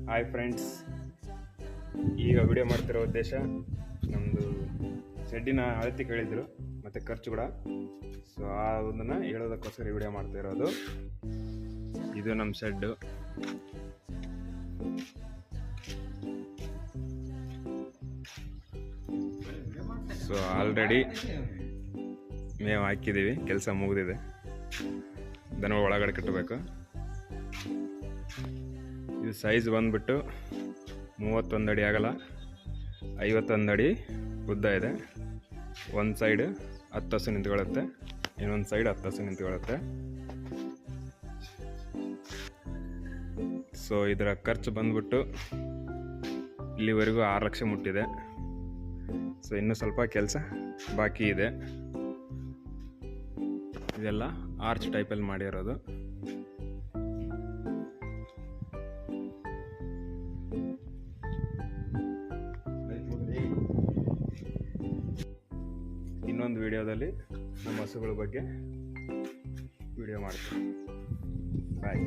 Hi friends, ಈಗ video ಮಾಡ್ತಿರೋ ಉದ್ದೇಶ ನಮ್ಮದು ಶೆಡ್ಡಿನ ಅಳತೆ ಕೇಳಿದ್ರು ಮತ್ತು ಖರ್ಚು ಕೂಡ. ಸೊ ಅದನ್ನು ಹೇಳೋದಕ್ಕೋಸ್ಕರ ವಿಡಿಯೋ ಮಾಡ್ತಾ ಇರೋದು. ಇದು ನಮ್ಮ ಶೆಡ್ಡು. ಸೊ ಆಲ್ರೆಡಿ ಮೇವು ಹಾಕಿದ್ದೀವಿ, ಕೆಲಸ ಮುಗಿದಿದೆ. ದನಗಳು ಒಳಗಡೆ ಕಟ್ಟಬೇಕು. ಇದು ಸೈಜ್ ಬಂದ್ಬಿಟ್ಟು 31 ಅಡಿ ಆಗಲ್ಲ, 51 ಅಡಿ ಉದ್ದ ಇದೆ. ಒಂದು ಸೈಡ್ 10 ಹಸು ನಿಂತ್ಕೊಳ್ಳುತ್ತೆ, ಇನ್ನೊಂದು ಸೈಡ್ 10 ಹಸು ನಿಂತ್ಕೊಳ್ಳುತ್ತೆ. ಸೊ ಇದರ ಖರ್ಚು ಬಂದ್ಬಿಟ್ಟು ಇಲ್ಲಿವರೆಗೂ 6 ಲಕ್ಷ ಮುಟ್ಟಿದೆ. ಸೊ ಇನ್ನೂ ಸ್ವಲ್ಪ ಕೆಲಸ ಬಾಕಿ ಇದೆ. ಇದೆಲ್ಲ ಆರ್ಚ್ ಟೈಪಲ್ಲಿ ಮಾಡಿರೋದು. ಇನ್ನೊಂದು ವಿಡಿಯೋದಲ್ಲಿ ನಮ್ಮ ಹಸುಗಳ ಬಗ್ಗೆ ವಿಡಿಯೋ ಮಾಡ್ತೀನಿ. ಬಾಯ್.